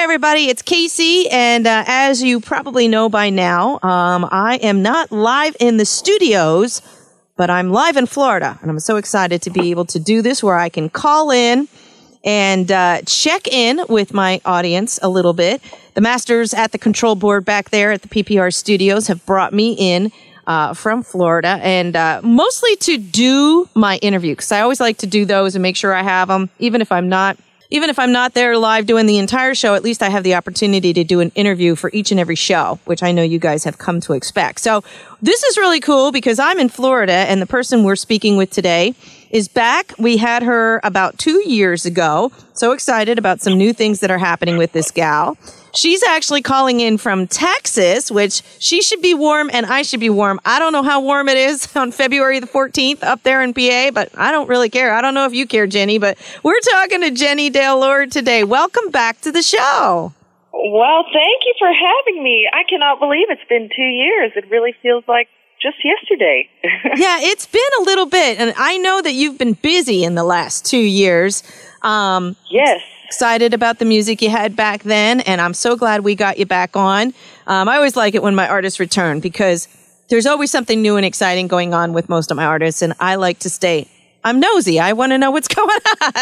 everybody. It's Casey, and as you probably know by now, I am not live in the studios, but I'm live in Florida, and I'm so excited to be able to do this where I can call in and check in with my audience a little bit. The masters at the control board back there at the PPR studios have brought me in from Florida, and mostly to do my interview, because I always like to do those and make sure I have them, even if I'm not there live doing the entire show. At least I have the opportunity to do an interview for each and every show, which I know you guys have come to expect. So this is really cool because I'm in Florida, and the person we're speaking with today is back. We had her about 2 years ago. So excited about some new things that are happening with this gal. She's actually calling in from Texas, which she should be warm and I should be warm. I don't know how warm it is on February the 14th up there in PA, but I don't really care. I don't know if you care, Jenny, but we're talking to Jenni Dale Lord today. Welcome back to the show. Well, thank you for having me. I cannot believe it's been 2 years. It really feels like just yesterday. Yeah, it's been a little bit, and I know that you've been busy in the last 2 years. Yes. Excited about the music you had back then, and I'm so glad we got you back on. I always like it when my artists return because there's always something new and exciting going on with most of my artists, and I like to I'm nosy. I want to know what's going on.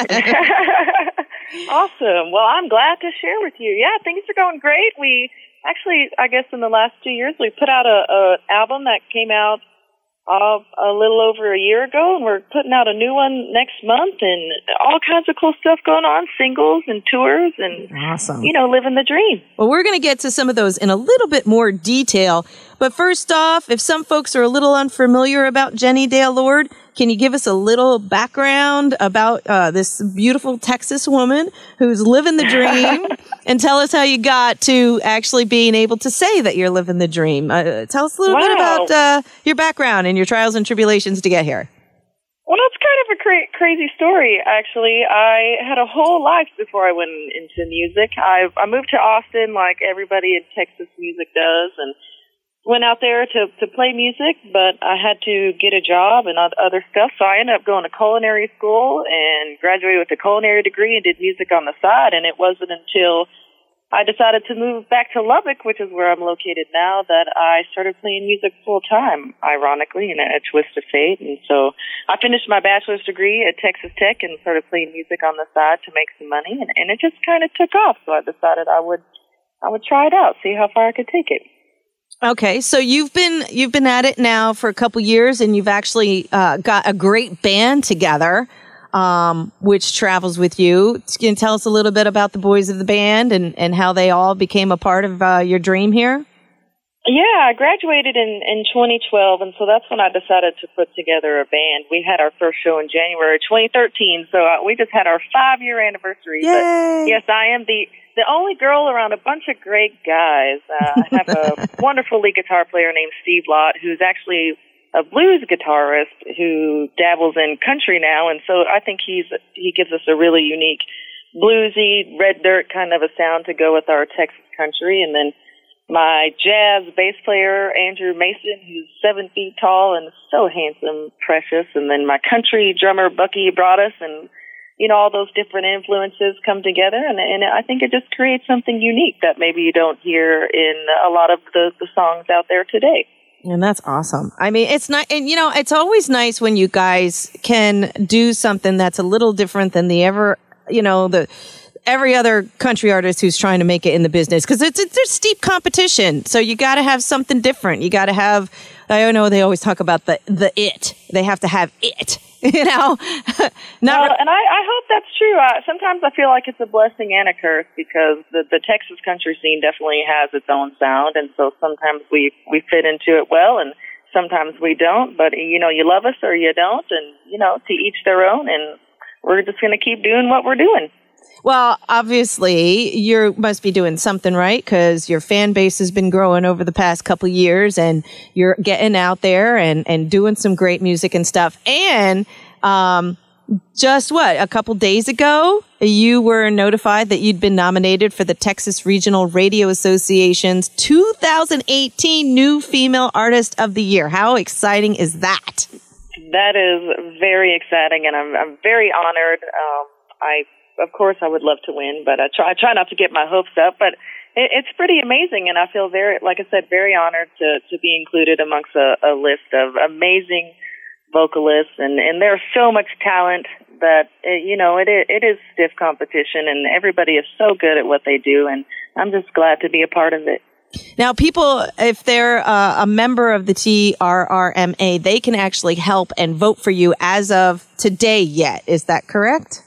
Awesome. Well, I'm glad to share with you. Yeah, things are going great. We actually, I guess in the last 2 years, we put out a album that came out a little over a year ago, and we're putting out a new one next month, and all kinds of cool stuff going on, singles and tours, and awesome. Living the dream. Well, we're going to get to some of those in a little bit more detail, but first off, if some folks are a little unfamiliar about Jenni Dale Lord, can you give us a little background about this beautiful Texas woman who's living the dream, and tell us how you got to actually being able to say that you're living the dream? Tell us a little bit about your background and your trials and tribulations to get here. Well, it's kind of a crazy story, actually. I had a whole life before I went into music. I moved to Austin like everybody in Texas music does, and went out there to play music, but I had to get a job and other stuff, so I ended up going to culinary school and graduated with a culinary degree and did music on the side, and it wasn't until I decided to move back to Lubbock, which is where I'm located now, that I started playing music full-time, ironically, in a twist of fate. And so I finished my bachelor's degree at Texas Tech and started playing music on the side to make some money, and it just kind of took off, so I decided I would try it out, see how far I could take it. Okay, so you've been at it now for a couple years, and you've actually got a great band together, which travels with you. Can you tell us a little bit about the boys of the band and how they all became a part of your dream here? Yeah, I graduated in 2012, and so that's when I decided to put together a band. We had our first show in January 2013, so we just had our 5-year anniversary. Yay! But yes, I am the only girl around a bunch of great guys. I have a wonderful lead guitar player named Steve Lott, who's actually a blues guitarist who dabbles in country now, and so I think he gives us a really unique bluesy, red dirt kind of a sound to go with our Texas country. And then my jazz bass player, Andrew Mason, who's 7 feet tall and so handsome, precious. And then my country drummer, Bucky Broadus, and all those different influences come together, and I think it just creates something unique that maybe you don't hear in a lot of the songs out there today. And that's awesome. I mean, it's not, and it's always nice when you guys can do something that's a little different than every other country artist who's trying to make it in the business, because there's steep competition. So you got to have something different. You got to have, I know they always talk about the it. They have to have it, and I hope that's true. Sometimes I feel like it's a blessing and a curse, because the Texas country scene definitely has its own sound, and so sometimes we fit into it well, and sometimes we don't. But you love us or you don't, and to each their own, and we're just going to keep doing what we're doing. Well, obviously, you must be doing something right, because your fan base has been growing over the past couple of years, and you're getting out there and doing some great music and stuff. And just a couple days ago, you were notified that you'd been nominated for the Texas Regional Radio Association's 2018 New Female Artist of the Year. How exciting is that? That is very exciting, and I'm very honored. of course, I would love to win, but I try not to get my hopes up. But it's pretty amazing, and I feel very, like I said, very honored to be included amongst a list of amazing vocalists, and there's so much talent that it is stiff competition, and everybody is so good at what they do, and I'm just glad to be a part of it. Now, people, if they're a member of the TRRMA, they can actually help and vote for you as of today yet. Is that correct?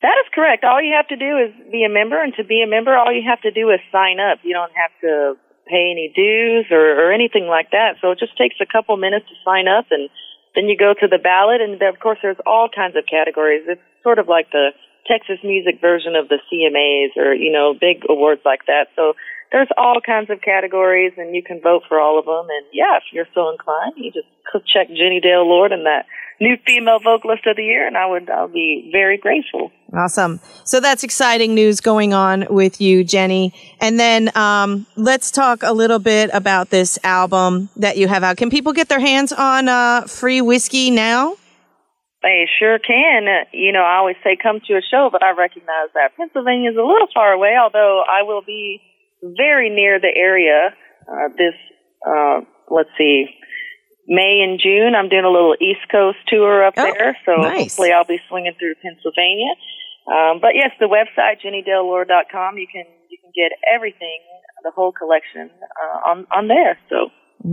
That is correct. All you have to do is be a member, and to be a member, all you have to do is sign up. You don't have to pay any dues or anything like that. So it just takes a couple minutes to sign up, and then you go to the ballot, and of course there's all kinds of categories. It's sort of like the Texas music version of the CMAs or, big awards like that. So there's all kinds of categories, and you can vote for all of them. And yeah, if you're so inclined, you just check Jenni Dale Lord and that new female vocalist of the year, and I'll be very grateful. Awesome. So that's exciting news going on with you, Jenni. And then let's talk a little bit about this album that you have out. Can people get their hands on Free Whiskey now? They sure can. I always say come to a show, but I recognize that Pennsylvania is a little far away, although I will be very near the area let's see, May and June. I'm doing a little East Coast tour up there, so nice. Hopefully I'll be swinging through Pennsylvania. But yes, the website, JenniDaleLord.com, you can get everything, the whole collection, on there, so.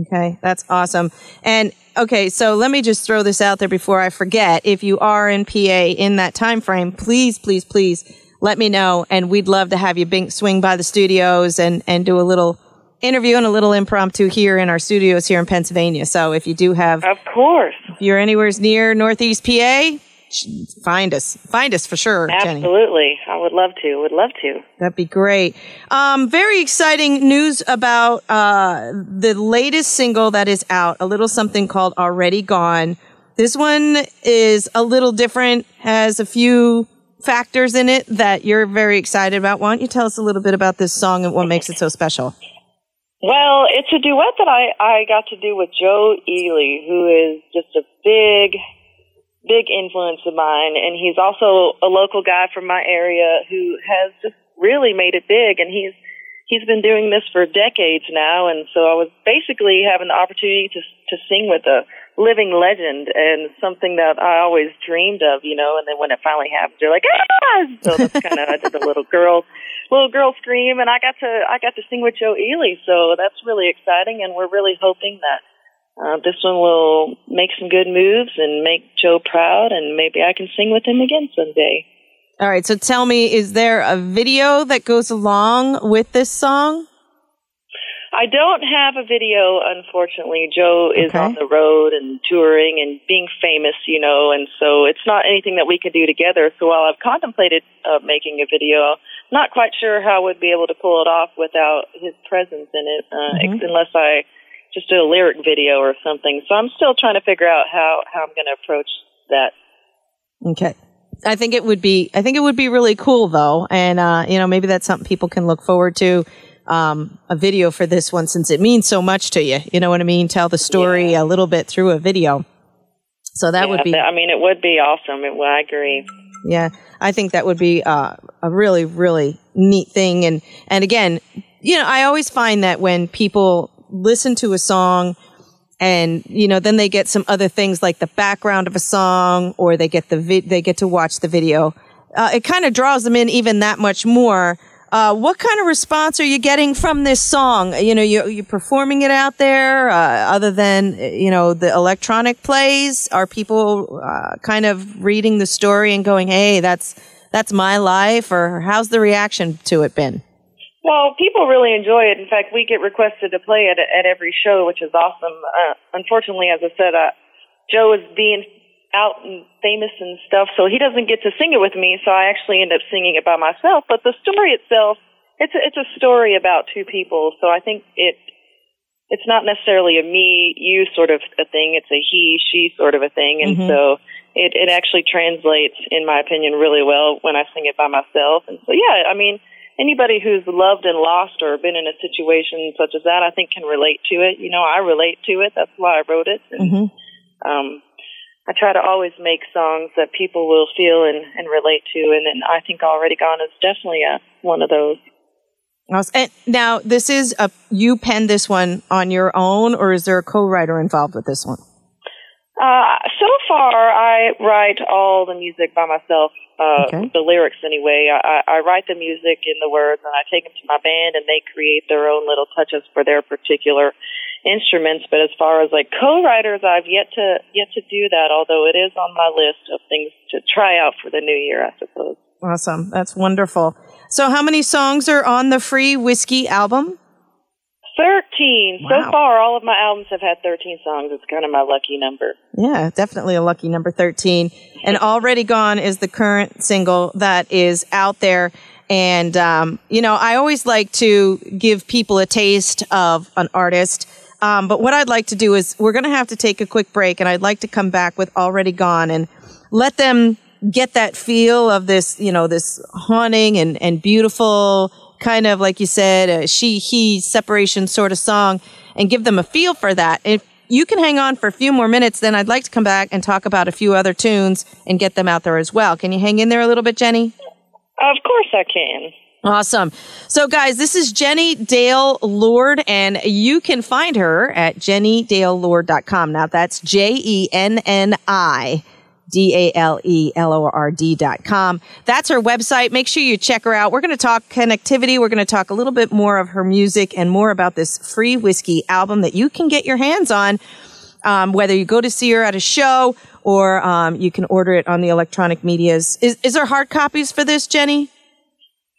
Okay, that's awesome. And okay, so let me just throw this out there before I forget. If you are in PA in that time frame, please, please, please let me know, and we'd love to have you swing by the studios and do a little interview and a little impromptu here in our studios here in Pennsylvania. So if you do have, of course, if you're anywhere near Northeast PA, find us for sure. Absolutely. Jenni. I would love to. That'd be great. Very exciting news about the latest single that is out, a little something called Already Gone. This one is a little different, has a few factors in it that you're very excited about. Why don't you tell us a little bit about this song and what makes it so special? Well, it's a duet that I got to do with Joe Ely, who is just a big influence of mine, and he's also a local guy from my area who has just really made it big, and he's been doing this for decades now, and so I was basically having the opportunity to sing with a living legend, and something that I always dreamed of, and then when it finally happened, they're like, ah! So that's kind of, I did a little girl scream, and I got to sing with Joe Ely, so that's really exciting, and we're really hoping that this one will make some good moves and make Joe proud, and maybe I can sing with him again someday. All right, so tell me, is there a video that goes along with this song? I don't have a video, unfortunately. Joe is on the road and touring and being famous, and so it's not anything that we could do together. So while I've contemplated making a video, not quite sure how I would be able to pull it off without his presence in it, unless I just do a lyric video or something. So I'm still trying to figure out how I'm going to approach that. Okay. I think it would be really cool though. And, maybe that's something people can look forward to. A video for this one, since it means so much to you. You know what I mean? Tell the story a little bit through a video. So that would be... it would be awesome. I agree. Yeah. I think that would be a really, really neat thing. And again, I always find that when people listen to a song and, then they get some other things like the background of a song, or they get they get to watch the video, it kind of draws them in even that much more. What kind of response are you getting from this song? You're performing it out there, other than, the electronic plays. Are people kind of reading the story and going, hey, that's my life? Or how's the reaction to it been? Well, people really enjoy it. In fact, we get requested to play it at every show, which is awesome. Unfortunately, as I said, Joe is being out and famous and stuff, so he doesn't get to sing it with me, so I actually end up singing it by myself. But the story itself, it's a story about two people, so I think it's not necessarily a me, you sort of a thing. It's a he, she sort of a thing, and so it actually translates, in my opinion, really well when I sing it by myself. And so, yeah, anybody who's loved and lost or been in a situation such as that, I think can relate to it. I relate to it. That's why I wrote it. And, I try to always make songs that people will feel and relate to, and then I think Already Gone is definitely one of those. Awesome. And now, this is you penned this one on your own, or is there a co-writer involved with this one? So far, I write all the music by myself, the lyrics anyway. I write the music in the words, and I take them to my band, and they create their own little touches for their particular instruments. But as far as like co-writers, I've yet to do that, although it is on my list of things to try out for the new year, I suppose. Awesome. That's wonderful. So how many songs are on the Free Whiskey album? 13. Wow. So far, all of my albums have had 13 songs. It's kind of my lucky number. Yeah, definitely a lucky number 13. And Already Gone is the current single that is out there. And, I always like to give people a taste of an artist. But what I'd like to do is we're going to have to take a quick break, and I'd like to come back with Already Gone and let them get that feel of this, this haunting and beautiful kind of, like you said, a she-he separation sort of song, and give them a feel for that. If you can hang on for a few more minutes, then I'd like to come back and talk about a few other tunes and get them out there as well. Can you hang in there a little bit, Jenni? Of course I can. Awesome. So, guys, this is Jenni Dale Lord, and you can find her at JenniDaleLord.com. Now, that's JenniDaleLord.com. That's her website. Make sure you check her out. We're going to talk connectivity. We're going to talk a little bit more of her music and more about this Free Whiskey album that you can get your hands on, whether you go to see her at a show or you can order it on the electronic medias. Is there hard copies for this, Jenni?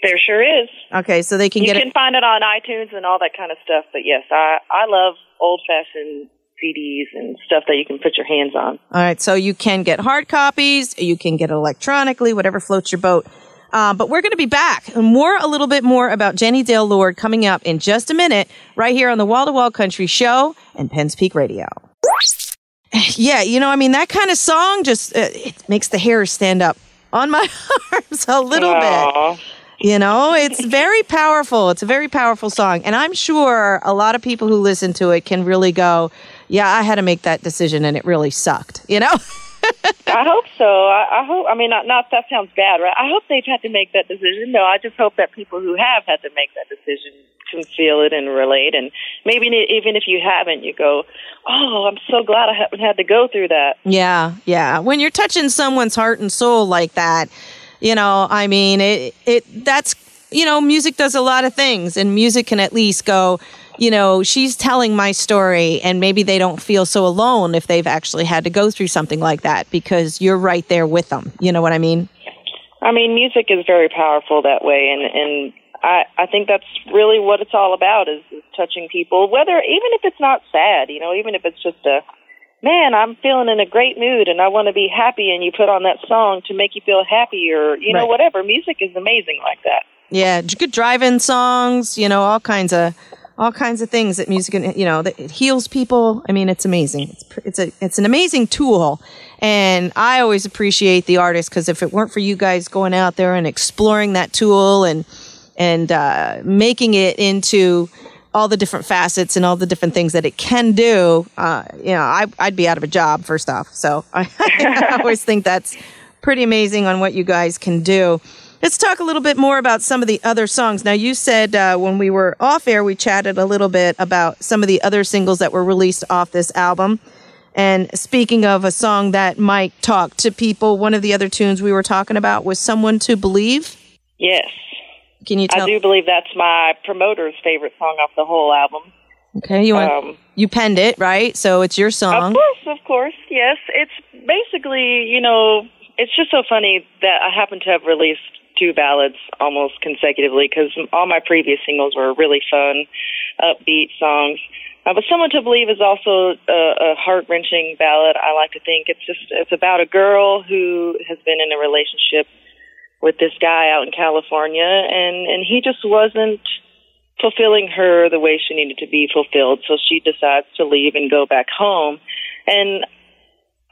There sure is. Okay, so they can get it. You can find it on iTunes and all that kind of stuff. But yes, I love old-fashioned CDs and stuff that you can put your hands on. All right, so you can get hard copies, you can get it electronically, whatever floats your boat. But we're going to be back. A little bit more about Jenni Dale Lord coming up in just a minute, right here on the Wall to Wall Country Show and Penn's Peak Radio. Yeah, that kind of song just it makes the hair stand up on my arms a little bit. It's very powerful. It's a very powerful song. And I'm sure a lot of people who listen to it can really go, yeah, I had to make that decision and it really sucked, I hope so. I hope, not that sounds bad, right? I hope they've had to make that decision. No, I just hope that people who have had to make that decision can feel it and relate. And maybe even if you haven't, you go, oh, I'm so glad I haven't had to go through that. Yeah. When you're touching someone's heart and soul like that, that's, music does a lot of things, and music can at least go, she's telling my story, and maybe they don't feel so alone if they've actually had to go through something like that because you're right there with them. You know what I mean? Music is very powerful that way, and I think that's really what it's all about is touching people, even if it's not sad, even if it's just man, I'm feeling in a great mood and I want to be happy, and you put on that song to make you feel happy or, right. Whatever. Music is amazing like that. Yeah, good drive-in songs, all kinds of things that music, that it heals people. It's amazing. It's an amazing tool. And I always appreciate the artists, because if it weren't for you guys going out there and exploring that tool and making it into all the different facets and all the different things that it can do, I'd be out of a job, first off. So I always think that's pretty amazing on what you guys can do. Let's talk a little bit more about some of the other songs. Now, you said when we were off air, we chatted a little bit about some of the other singles that were released off this album. And speaking of a song that might talk to people, one of the other tunes we were talking about was Someone to Believe. Yes. Can you tell? I do believe that's my promoter's favorite song off the whole album. Okay, you penned it, right? So it's your song. Of course, yes. It's basically, it's just so funny that I happen to have released 2 ballads almost consecutively, because all my previous singles were really fun, upbeat songs. But Someone to Believe is also a heart-wrenching ballad, I like to think. It's about a girl who has been in a relationship with this guy out in California, and he just wasn't fulfilling her the way she needed to be fulfilled, so she decides to leave and go back home. And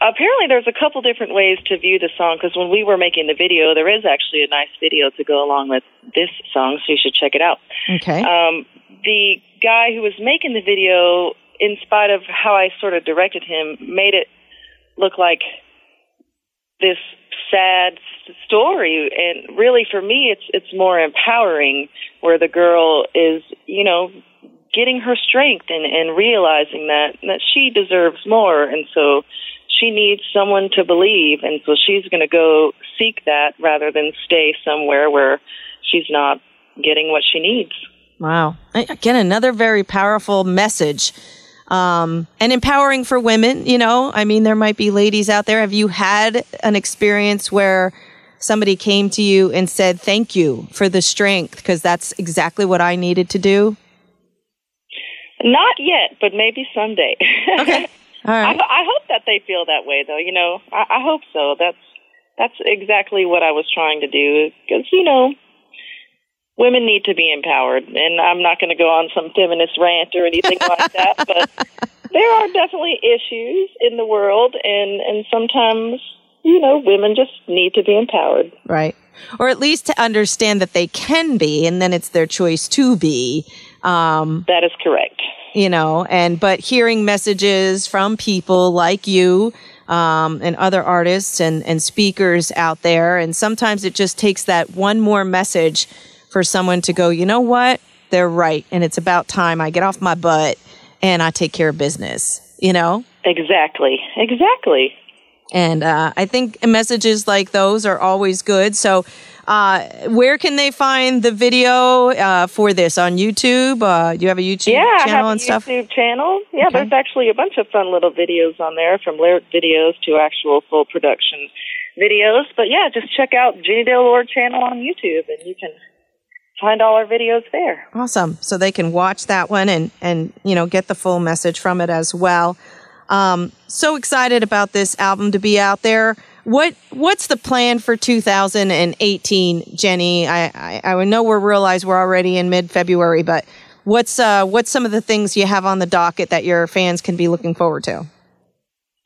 apparently there's a couple different ways to view the song, because when we were making the video, there is actually a nice video to go along with this song, so you should check it out. Okay. The guy who was making the video, in spite of how I sort of directed him, made it look like this sad story. And really, for me, it's more empowering, where the girl is, getting her strength and realizing that she deserves more. And so she needs someone to believe. And so she's going to go seek that rather than stay somewhere where she's not getting what she needs. Wow. Again, another very powerful message. And empowering for women, there might be ladies out there. Have you had an experience where somebody came to you and said, thank you for the strength, because that's exactly what I needed to do? Not yet, but maybe someday. Okay. All right. I hope that they feel that way, though. I hope so. That's exactly what I was trying to do, because, women need to be empowered. And I'm not going to go on some feminist rant or anything like that, but there are definitely issues in the world, and sometimes, women just need to be empowered. Right. Or at least to understand that they can be, and then it's their choice to be. That is correct. But hearing messages from people like you, and other artists and speakers out there, and sometimes it just takes that one more message for someone to go, you know what? They're right. And it's about time I get off my butt and I take care of business, Exactly. And I think messages like those are always good. So where can they find the video for this? On YouTube? Do you have a YouTube channel and stuff? Yeah, I have a YouTube channel. Yeah, Okay. There's actually a bunch of fun little videos on there, from lyric videos to actual full production videos. But yeah, just check out Jenni Dale Lord channel on YouTube, and you can find all our videos there. Awesome. So they can watch that one and get the full message from it as well. So excited about this album to be out there. What's the plan for 2018, Jenni? I know realize we're already in mid-February, but what's some of the things you have on the docket that your fans can be looking forward to?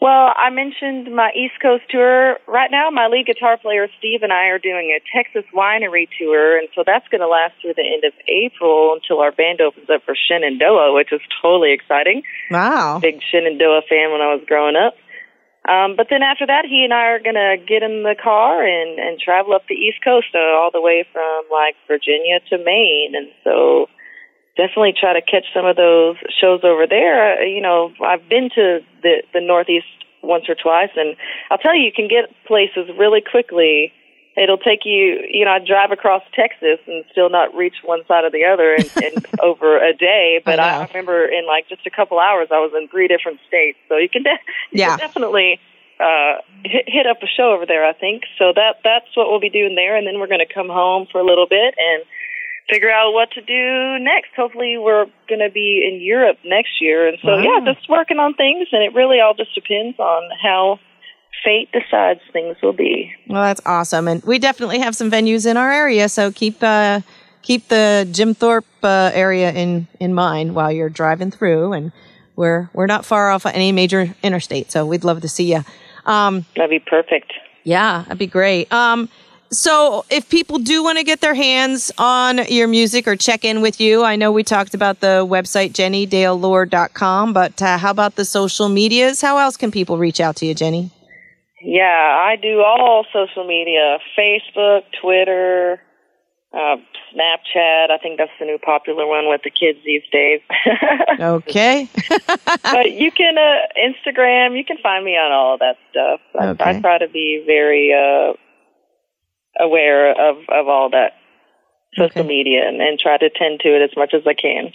Well, I mentioned my East Coast tour. Right now, my lead guitar player, Steve, and I are doing a Texas winery tour, and so that's going to last through the end of April until our band opens up for Shenandoah, which is totally exciting. Wow. Big Shenandoah fan when I was growing up. But then after that, he and I are going to get in the car and travel up the East Coast, all the way from, Virginia to Maine, and so definitely try to catch some of those shows over there. I've been to the Northeast once or twice, and I'll tell you can get places really quickly. It'll take you, I drive across Texas and still not reach one side or the other in over a day. But I remember in just a couple hours, I was in 3 different states. So you can definitely hit up a show over there, I think. So that's what we'll be doing there. And then we're going to come home for a little bit and figure out what to do next. Hopefully we're going to be in Europe next year. And so, just working on things, and it really all just depends on how fate decides things will be. Well, that's awesome. And we definitely have some venues in our area, so keep the Jim Thorpe area in mind while you're driving through. And we're not far off any major interstate, so we'd love to see you. That'd be perfect. Yeah, that'd be great. So if people do want to get their hands on your music or check in with you, I know we talked about the website, JenniDaleLord.com, but how about the social medias? How else can people reach out to you, Jenni? Yeah, I do all social media, Facebook, Twitter, Snapchat. I think that's the new popular one with the kids these days. Okay. But you can, Instagram, you can find me on all of that stuff. I try to be very aware of all that social media and try to tend to it as much as I can.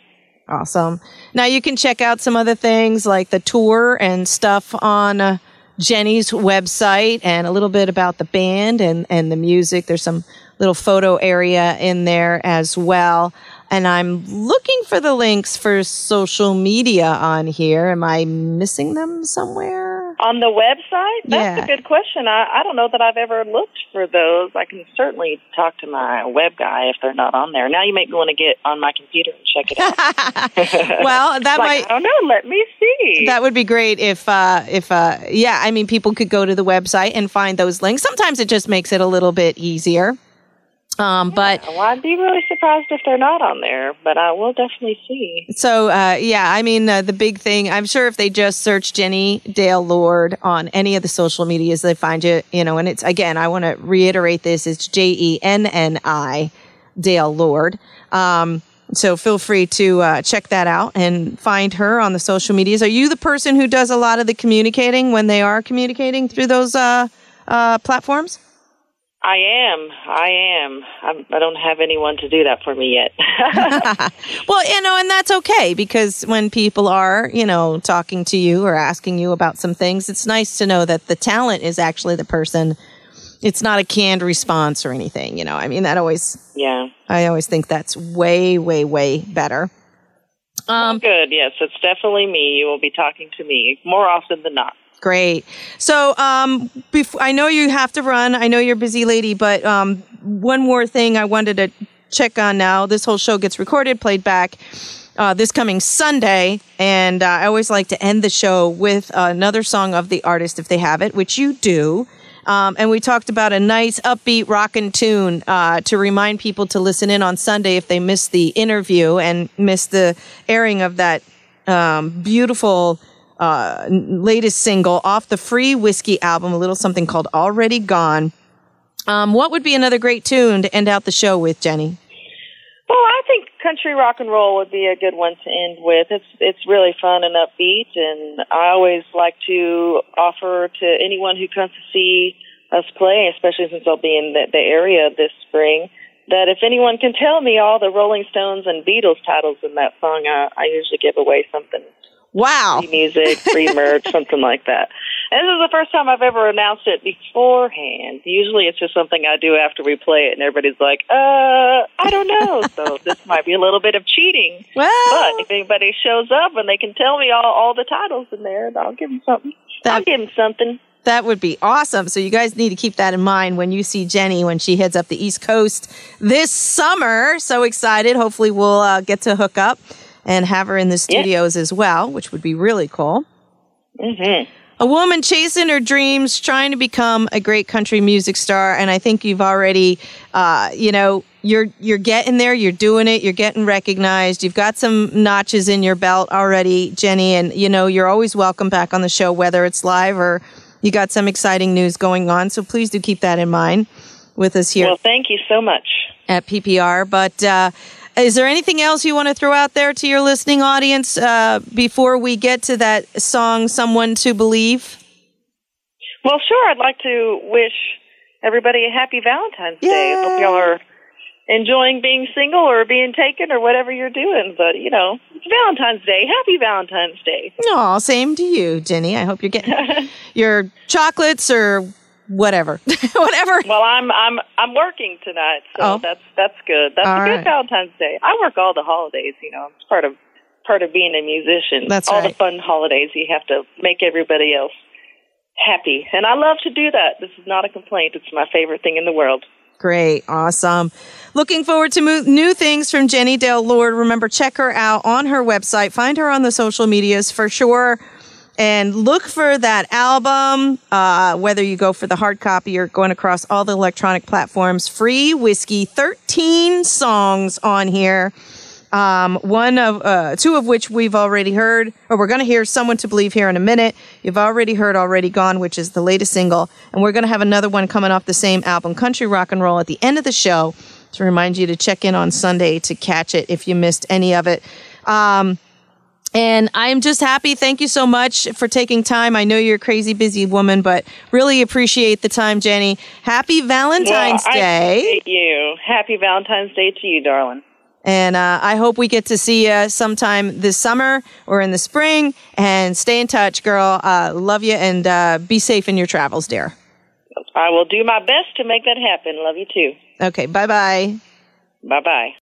Awesome. Now you can check out some other things like the tour and stuff on Jenni's website, and a little bit about the band and the music. There's some little photo area in there as well. And I'm looking for the links for social media on here. Am I missing them somewhere? On the website? That's a good question. I don't know that I've ever looked for those. I can certainly talk to my web guy if they're not on there. Now you make me want to get on my computer and check it out. Well, that might... I don't know. Let me see. That would be great if people could go to the website and find those links. Sometimes it just makes it a little bit easier. But well, I'd be really surprised if they're not on there, but I will definitely see. So, the big thing, I'm sure if they just search Jenni Dale Lord on any of the social medias, they find you, and it's, again, I want to reiterate this, it's Jenni Dale Lord. So feel free to check that out and find her on the social medias. Are you the person who does a lot of the communicating when they are communicating through those platforms? I am. I don't have anyone to do that for me yet. Well, and that's okay, because when people are, talking to you or asking you about some things, it's nice to know that the talent is actually the person. It's not a canned response or anything, that always, I always think that's way, way, way better. Good. Yes, it's definitely me. You will be talking to me more often than not. Great. So, I know you have to run. I know you're a busy lady, but one more thing I wanted to check on now. This whole show gets recorded, played back this coming Sunday, and I always like to end the show with another song of the artist if they have it, which you do. And we talked about a nice upbeat rockin' tune to remind people to listen in on Sunday if they missed the interview and missed the airing of that beautiful latest single off the Free Whiskey album, a little something called Already Gone. What would be another great tune to end out the show with, Jenni? Well, I think country rock and roll would be a good one to end with. It's really fun and upbeat, and I always like to offer to anyone who comes to see us play, especially since I'll be in the area this spring, that if anyone can tell me all the Rolling Stones and Beatles titles in that song, I usually give away something. Wow. Free music, free merch, something like that. And this is the first time I've ever announced it beforehand. Usually it's just something I do after we play it, and everybody's like, I don't know. So this might be a little bit of cheating. Well, but if anybody shows up and they can tell me all the titles in there, I'll give them something. I'll give them something. That would be awesome. So you guys need to keep that in mind when you see Jenni when she heads up the East Coast this summer. So excited. Hopefully we'll get to hook up and have her in the studios as well, which would be really cool. Mm-hmm. A woman chasing her dreams, trying to become a great country music star, and I think you've already, you're getting there, you're doing it, you're getting recognized, you've got some notches in your belt already, Jenni, and, you're always welcome back on the show, whether it's live or you got some exciting news going on, so please do keep that in mind with us here. Well, thank you so much. At PPR, but is there anything else you want to throw out there to your listening audience before we get to that song, Someone to Believe? Well, sure. I'd like to wish everybody a happy Valentine's Day. I hope y'all are enjoying being single or being taken or whatever you're doing. But, it's Valentine's Day. Happy Valentine's Day. Oh, same to you, Jenni. I hope you're getting your chocolates or whatever. Whatever. Well, I'm working tonight, so that's good. That's a good Valentine's Day. I work all the holidays, It's part of being a musician. That's all right. the fun holidays, you have to make everybody else happy. And I love to do that. This is not a complaint. It's my favorite thing in the world. Great. Awesome. Looking forward to new things from Jenni Dale Lord. Remember, check her out on her website. Find her on the social medias for sure. And look for that album, whether you go for the hard copy or going across all the electronic platforms. Free Whiskey, 13 songs on here. Two of which we've already heard, or we're going to hear Someone to Believe here in a minute. You've already heard Already Gone, which is the latest single. And we're going to have another one coming off the same album, Country Rock and Roll, at the end of the show to remind you to check in on Sunday to catch it if you missed any of it. And I'm just happy. Thank you so much for taking time. I know you're a crazy busy woman, but really appreciate the time, Jenni. Happy Valentine's Day. I appreciate you. Happy Valentine's Day to you, darling. And I hope we get to see you sometime this summer or in the spring. And stay in touch, girl. Love you, and be safe in your travels, dear. I will do my best to make that happen. Love you, too. Okay, bye-bye. Bye-bye.